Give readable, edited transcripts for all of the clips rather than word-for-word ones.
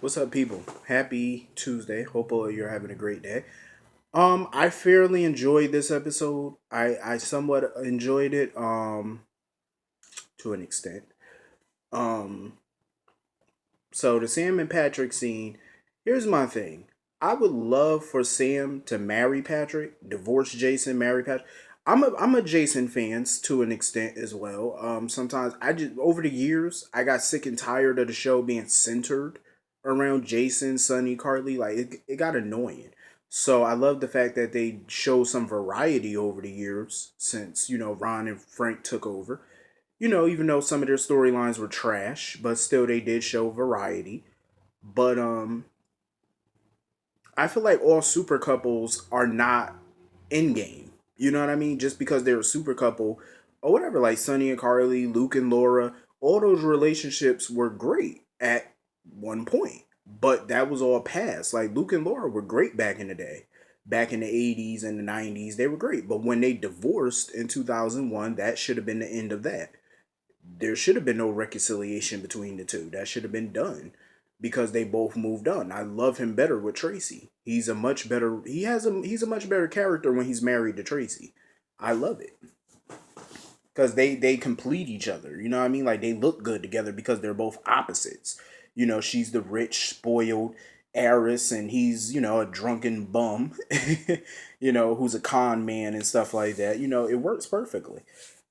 What's up, people? Happy Tuesday. Hope all you're having a great day. I fairly enjoyed this episode. I somewhat enjoyed it. To an extent. Um, so the Sam and Patrick scene. Here's my thing. I would love for Sam to marry Patrick, divorce Jason, marry Patrick. I'm a Jason fans to an extent as well. Sometimes I just over the years I got sick and tired of the show being centered around Jason, Sonny, Carly. Like it got annoying. So I love the fact that they show some variety over the years since Ron and Frank took over. Even though some of their storylines were trash, but still they did show variety. But I feel like all super couples are not in game. You know what I mean? Just because they're a super couple or whatever, like Sonny and Carly, Luke and Laura, all those relationships were great at one point. But that was all past. Like Luke and Laura were great back in the day. Back in the 80s and the 90s, they were great. But when they divorced in 2001, that should have been the end of that. There should have been no reconciliation between the two. That should have been done because they both moved on. I love him better with Tracy. He's a much better character when he's married to Tracy. I love it because they complete each other. You know what I mean? Like they look good together because they're both opposites. She's the rich, spoiled heiress, and he's a drunken bum. Who's a con man and stuff like that. It works perfectly,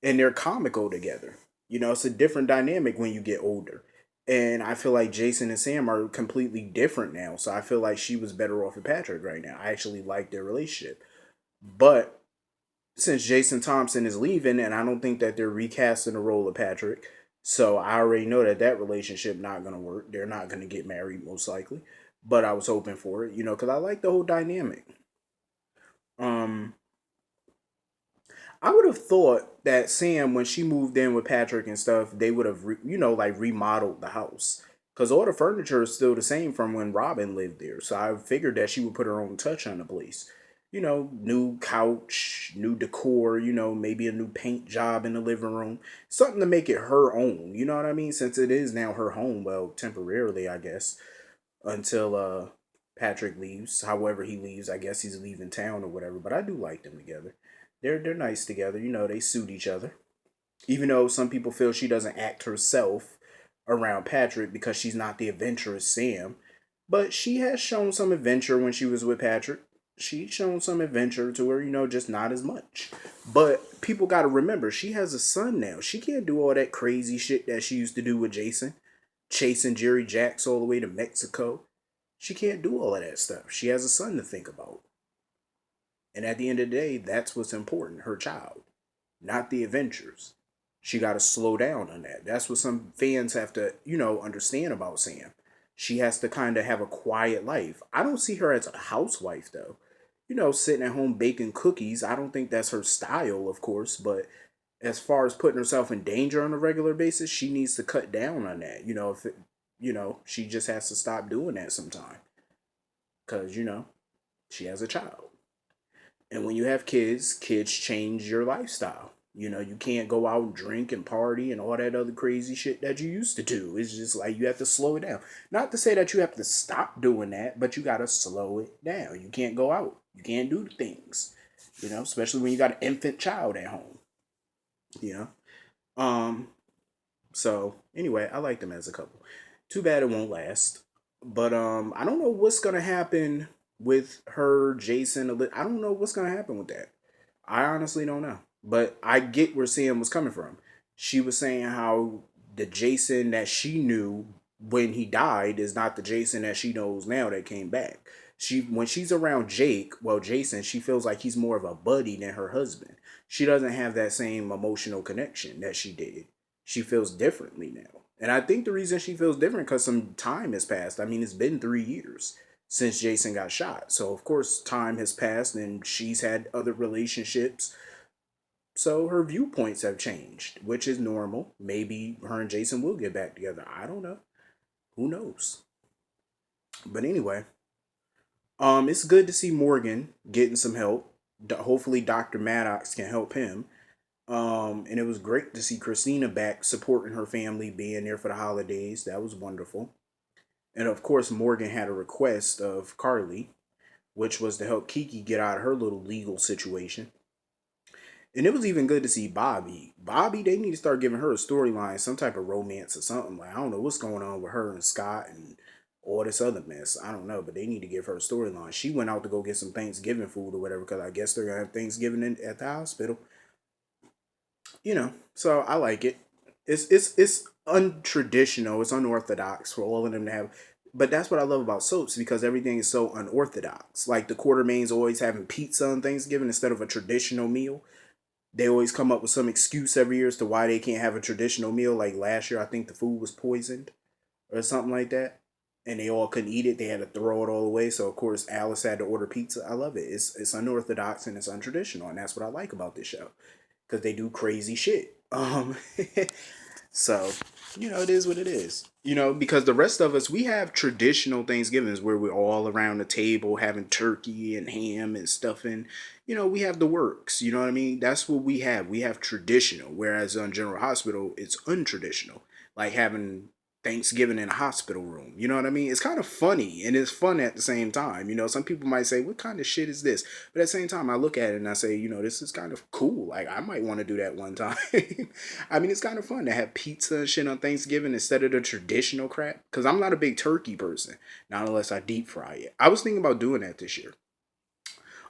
and they're comical together. It's a different dynamic when you get older. And I feel like Jason and Sam are completely different now. So I feel like she was better off with Patrick right now. I actually like their relationship. But since Jason Thompson is leaving, and I don't think that they're recasting the role of Patrick, so I already know that that relationship not gonna work. They're not gonna get married most likely. But I was hoping for it, because I like the whole dynamic. Um, I would have thought that Sam, when she moved in with Patrick and stuff, they would have, like remodeled the house. Because all the furniture is still the same from when Robin lived there. So I figured that she would put her own touch on the place. New couch, new decor, maybe a new paint job in the living room. Something to make it her own. You know what I mean? Since it is now her home, well, temporarily, I guess, until Patrick leaves. However he leaves, I guess he's leaving town or whatever. But I do like them together. They're nice together. They suit each other. Even though some people feel she doesn't act herself around Patrick because she's not the adventurous Sam, but she has shown some adventure when she was with Patrick. She's shown some adventure to her, just not as much. But people got to remember, she has a son now. She can't do all that crazy shit that she used to do with Jason, chasing Jerry Jacks all the way to Mexico. She can't do all of that stuff. She has a son to think about. And at the end of the day, that's what's important, her child, not the adventures. She got to slow down on that. That's what some fans have to, understand about Sam. She has to kind of have a quiet life. I don't see her as a housewife, though. Sitting at home baking cookies. I don't think that's her style, of course, but as far as putting herself in danger on a regular basis, she needs to cut down on that. If it, she just has to stop doing that sometime because, she has a child. And when you have kids, kids change your lifestyle. You can't go out and drink and party and all that other crazy shit that you used to do. It's just like you have to slow it down. Not to say that you have to stop doing that, but you got to slow it down. You can't go out. You can't do things, especially when you got an infant child at home, you know? Um, so anyway, I like them as a couple. Too bad it won't last. But I don't know what's gonna happen with her, Jason. I don't know what's gonna happen with that. I honestly don't know. But I get where Sam was coming from. She was saying how the Jason that she knew when he died is not the Jason that she knows now that came back. When she's around Jason, she feels like he's more of a buddy than her husband. She doesn't have that same emotional connection that she did. She feels differently now. And I think the reason she feels different because some time has passed. I mean, it's been 3 years since Jason got shot. So of course time has passed and she's had other relationships. So her viewpoints have changed, which is normal. Maybe her and Jason will get back together. I don't know. Who knows? But anyway, it's good to see Morgan getting some help. Hopefully Dr. Maddox can help him. And it was great to see Christina back supporting her family, being there for the holidays. That was wonderful. And of course, Morgan had a request of Carly, which was to help Kiki get out of her little legal situation. And it was even good to see Bobby. Bobby, they need to start giving her a storyline, some type of romance or something. Like, I don't know what's going on with her and Scott and all this other mess. I don't know, but they need to give her a storyline. She went out to go get some Thanksgiving food or whatever because I guess they're going to have Thanksgiving at the hospital. So I like it. It's untraditional. It's unorthodox for all of them to have. But that's what I love about soaps because everything is so unorthodox. Like the Quartermains always having pizza on Thanksgiving instead of a traditional meal. They always come up with some excuse every year as to why they can't have a traditional meal. Like last year, I think the food was poisoned or something like that, and they all couldn't eat it. They had to throw it all away. So of course, Alice had to order pizza. I love it. It's unorthodox and it's untraditional, and that's what I like about this show because they do crazy shit. So, it is what it is. Because the rest of us, we have traditional Thanksgivings where we're all around the table having turkey and ham and stuffing. We have the works. You know what I mean? That's what we have. We have traditional. Whereas on General Hospital, it's untraditional. Like having Thanksgiving in a hospital room. You know what I mean? It's kind of funny and it's fun at the same time. Some people might say, what kind of shit is this? But at the same time, I look at it and I say, this is kind of cool. Like, I might want to do that one time. I mean, it's kind of fun to have pizza and shit on Thanksgiving instead of the traditional crap. Because I'm not a big turkey person, not unless I deep fry it. I was thinking about doing that this year.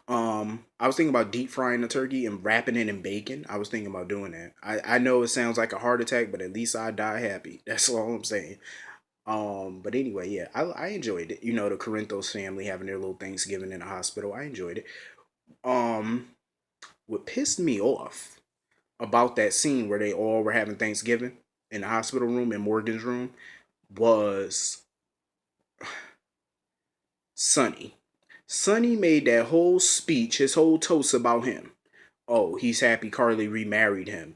I was thinking about deep frying the turkey and wrapping it in bacon. I was thinking about doing that. I know it sounds like a heart attack, but at least I die happy. That's all I'm saying. But anyway, yeah, I enjoyed it. The Corinthos family having their little Thanksgiving in the hospital. I enjoyed it. Um, what pissed me off about that scene where they all were having Thanksgiving in the hospital room in Morgan's room was Sonny. Sonny made that whole speech, his whole toast about him. Oh, he's happy Carly remarried him.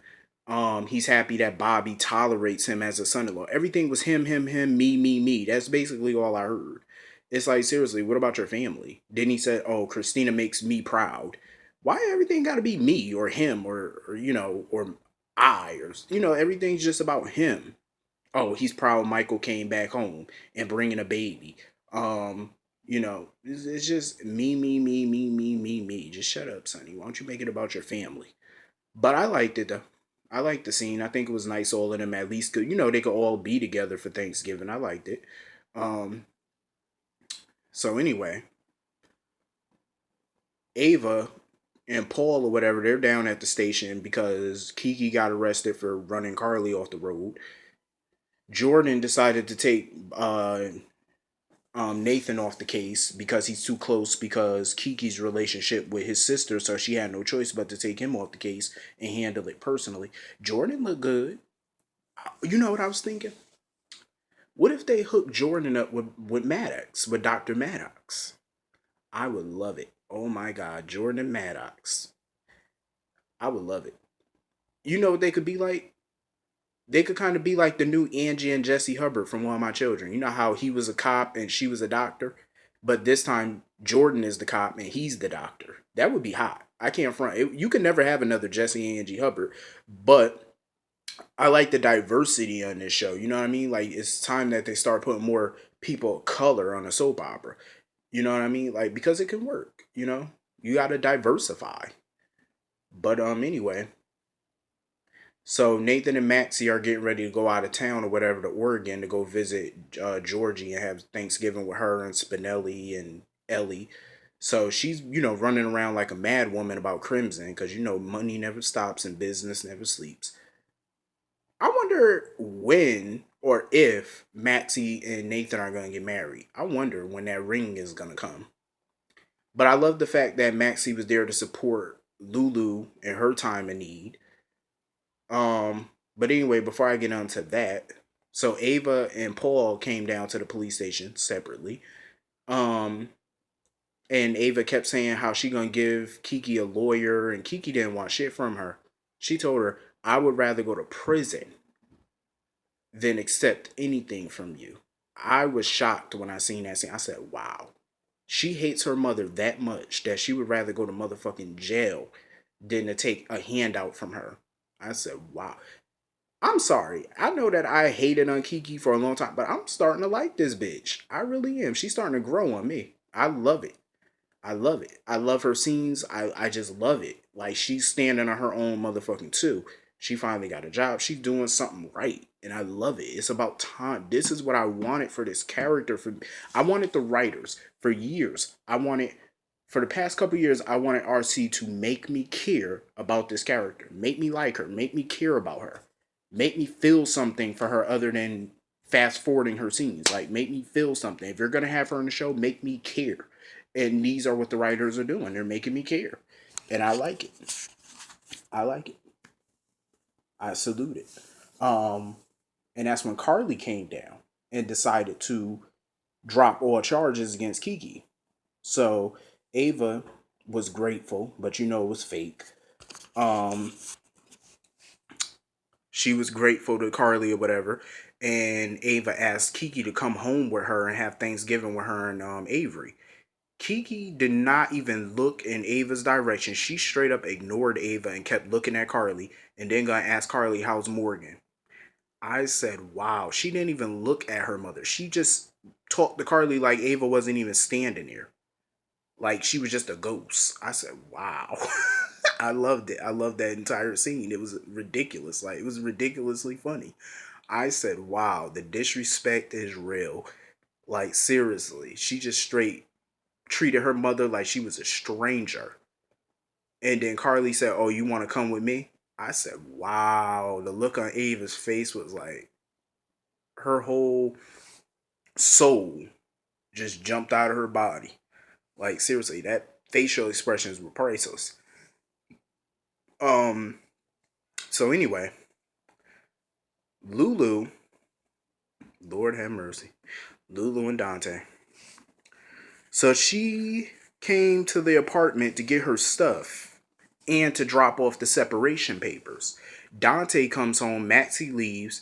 He's happy that Bobby tolerates him as a son-in-law. Everything was him, me. That's basically all I heard. It's like, seriously, what about your family? Then he said, oh, Christina makes me proud. Why everything got to be me or him or I or everything's just about him. Oh, he's proud Michael came back home and bringing a baby. It's just me. Just shut up, Sonny. Why don't you make it about your family? But I liked it though. I liked the scene. I think it was nice all of them at least could they could all be together for Thanksgiving. I liked it. Um so anyway, Ava and Paul or whatever, they're down at the station because Kiki got arrested for running Carly off the road. Jordan decided to take Nathan off the case because he's too close because Kiki's relationship with his sister, so she had no choice but to take him off the case and handle it personally. Jordan looked good. You know what I was thinking? What if they hook Jordan up with Maddox, with Dr. Maddox? I would love it. Oh my God, Jordan Maddox. I would love it. You know what they could be like? They could kind of be like the new Angie and Jesse Hubbard from One of My Children. You know how he was a cop and she was a doctor? But this time, Jordan is the cop and he's the doctor. That would be hot. I can't front. You can never have another Jesse and Angie Hubbard, but I like the diversity on this show. You know what I mean? Like it's time that they start putting more people of color on a soap opera. You know what I mean? Like because it can work. You got to diversify. But anyway, so Nathan and Maxie are getting ready to go out of town or whatever to Oregon to go visit Georgie and have Thanksgiving with her and Spinelli and Ellie. So she's running around like a mad woman about Crimson because money never stops and business never sleeps. I wonder when or if Maxie and Nathan are going to get married. I wonder when that ring is going to come. But I love the fact that Maxie was there to support Lulu in her time of need. But anyway, before I get on to that, so Ava and Paul came down to the police station separately. Um, and Ava kept saying how she gonna give Kiki a lawyer, and Kiki didn't want shit from her. She told her, "I would rather go to prison than accept anything from you." I was shocked when I seen that scene. I said, "Wow." She hates her mother that much that she would rather go to motherfucking jail than to take a handout from her. I said, wow. I'm sorry. I know that I hated on Kiki for a long time, but I'm starting to like this bitch. I really am. She's starting to grow on me. I love it. I love it. I love her scenes. I just love it. Like she's standing on her own motherfucking too. She finally got a job. She's doing something right. And I love it. It's about time. This is what I wanted for this character. I wanted the writers for years. I wanted for the past couple years, I wanted RC to make me care about this character. Make me like her. Make me care about her. Make me feel something for her other than fast forwarding her scenes. Like make me feel something. If you're gonna have her in the show, make me care. And these are what the writers are doing. They're making me care. And I like it. I like it. I salute it. Um, and that's when Carly came down and decided to drop all charges against Kiki. So Ava was grateful, but you know it was fake. Um, she was grateful to Carly or whatever, and Ava asked Kiki to come home with her and have Thanksgiving with her and Avery. Kiki did not even look in Ava's direction. She straight up ignored Ava and kept looking at Carly and then gonna ask Carly, how's Morgan? I said, wow. She didn't even look at her mother. She just talked to Carly like Ava wasn't even standing there. Like she was just a ghost. I said, wow. I loved it. I loved that entire scene. It was ridiculous. Like it was ridiculously funny. I said, wow, the disrespect is real. Like seriously. She just straight treated her mother like she was a stranger. And then Carly said, oh, you want to come with me? I said, wow. The look on Ava's face was like her whole soul just jumped out of her body. Like seriously, that facial expressions were priceless. Um so anyway, Lulu, Lord have mercy. Lulu and Dante. So she came to the apartment to get her stuff and to drop off the separation papers. Dante comes home, Maxie leaves.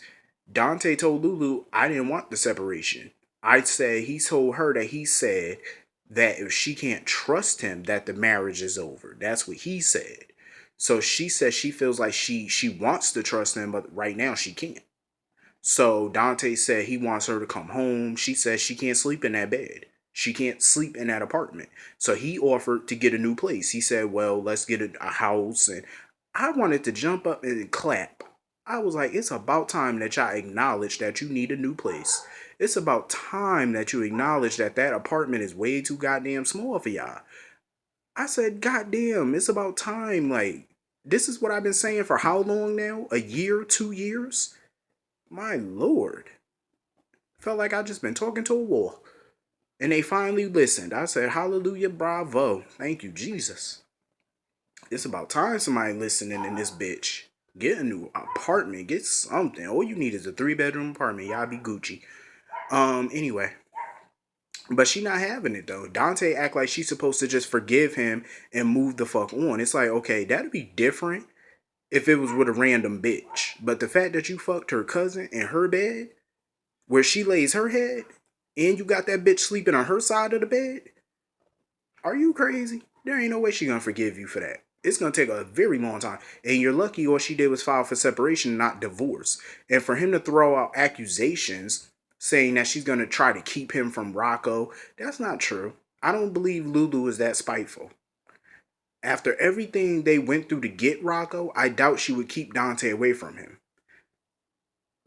Dante told Lulu, I didn't want the separation. I said, he told her that he said that if she can't trust him, that the marriage is over. That's what he said. So she says she feels like she wants to trust him, but right now she can't. So Dante said he wants her to come home. She says she can't sleep in that bed. She can't sleep in that apartment. So he offered to get a new place. He said, well, let's get a house. And I wanted to jump up and clap. I was like, it's about time that y'all acknowledge that you need a new place. It's about time that you acknowledge that that apartment is way too goddamn small for y'all. I said, goddamn, it's about time. Like, this is what I've been saying for how long now? A year, 2 years? My lord. Felt like I just been talking to a wall. And they finally listened. I said, hallelujah, bravo. Thank you, Jesus. It's about time somebody listening in this bitch. Get a new apartment. Get something. All you need is a 3-bedroom apartment. Y'all be Gucci. Anyway. But she not having it though. Dante act like she's supposed to just forgive him and move the fuck on. It's like, okay, that'd be different if it was with a random bitch. But the fact that you fucked her cousin in her bed, where she lays her head, and you got that bitch sleeping on her side of the bed, are you crazy? There ain't no way she gonna forgive you for that. It's gonna take a very long time. And you're lucky all she did was file for separation, not divorce. And for him to throw out accusations saying that she's gonna try to keep him from Rocco, that's not true. I don't believe Lulu is that spiteful. After everything they went through to get Rocco, I doubt she would keep Dante away from him.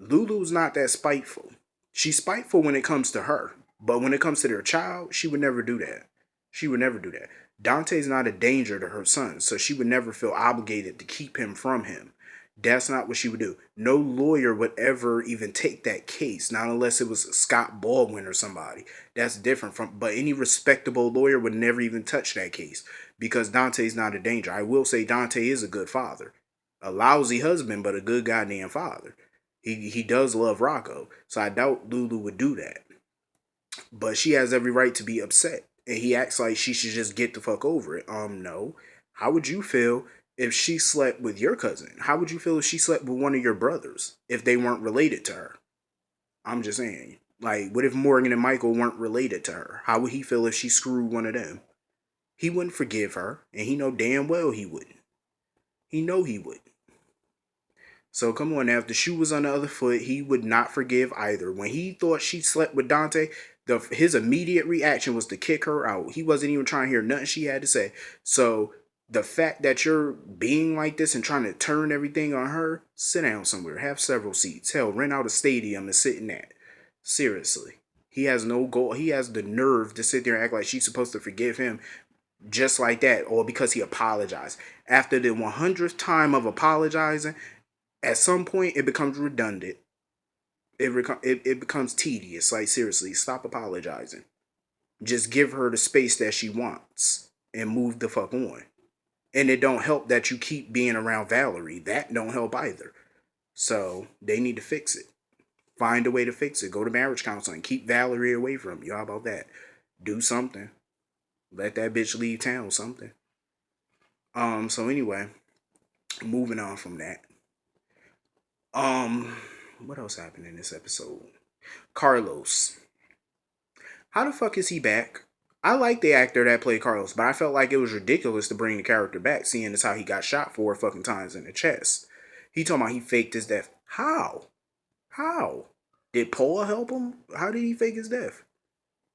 Lulu's not that spiteful. She's spiteful when it comes to her, but when it comes to their child, she would never do that. She would never do that. Dante's not a danger to her son, so she would never feel obligated to keep him from him. That's not what she would do. No lawyer would ever even take that case, not unless it was Scott Baldwin or somebody. That's different from, but any respectable lawyer would never even touch that case because Dante's not a danger. I will say Dante is a good father. A lousy husband, but a good goddamn father. He does love Rocco, so I doubt Lulu would do that. But she has every right to be upset, and he acts like she should just get the fuck over it. No. How would you feel if she slept with your cousin? How would you feel if she slept with one of your brothers if they weren't related to her? I'm just saying. Like, what if Morgan and Michael weren't related to her? How would he feel if she screwed one of them? He wouldn't forgive her, and he know damn well he wouldn't. He know he wouldn't. So come on now, if the shoe was on the other foot, he would not forgive either. When he thought she slept with Dante, his immediate reaction was to kick her out. He wasn't even trying to hear nothing she had to say. So the fact that you're being like this and trying to turn everything on her, sit down somewhere, have several seats. Hell, rent out a stadium and sit in that. Seriously. He has no goal. He has the nerve to sit there and act like she's supposed to forgive him just like that, or because he apologized. After the 100th time of apologizing, at some point it becomes redundant. It becomes tedious. Like, seriously, stop apologizing. Just give her the space that she wants and move the fuck on. And it don't help that you keep being around Valerie. That don't help either. So they need to fix it. Find a way to fix it. Go to marriage counseling. Keep Valerie away from you. How about that? Do something. Let that bitch leave town. Something. So anyway, moving on from that. What else happened in this episode? Carlos. How the fuck is he back? I like the actor that played Carlos, but I felt like it was ridiculous to bring the character back, seeing as how he got shot 4 fucking times in the chest. He told me he faked his death. How? How? Did Paula help him? How did he fake his death?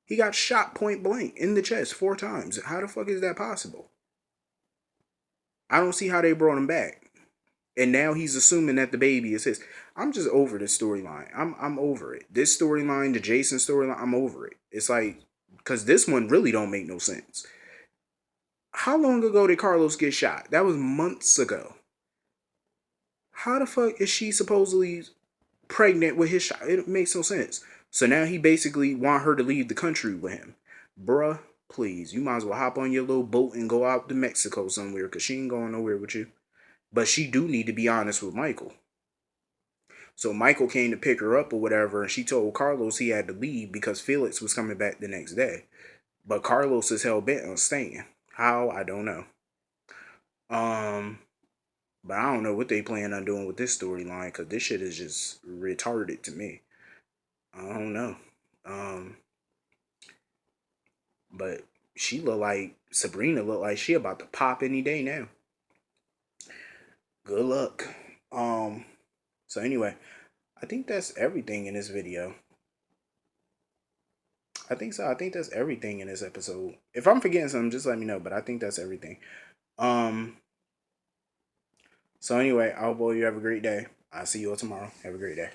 He got shot point blank in the chest 4 times. How the fuck is that possible? I don't see how they brought him back. And now he's assuming that the baby is his. I'm just over this storyline. I'm over it. This storyline, the Jason storyline, I'm over it. It's like, because this one really don't make no sense. How long ago did Carlos get shot? That was months ago. How the fuck is she supposedly pregnant with his shot? It makes no sense. So now he basically want her to leave the country with him. Bruh, please, you might as well hop on your little boat and go out to Mexico somewhere, because she ain't going nowhere with you. But she do need to be honest with Michael. So Michael came to pick her up or whatever, and she told Carlos he had to leave because Felix was coming back the next day. But Carlos is hell bent on staying. How? I don't know. But I don't know what they plan on doing with this storyline, because this shit is just retarded to me. I don't know. But she look like Sabrina look like she about to pop any day now. Good luck. So anyway, I think that's everything in this video. I think so. I think that's everything in this episode. If I'm forgetting something, just let me know. But I think that's everything. Um. So anyway, I hope all you have a great day. I'll see you all tomorrow. Have a great day.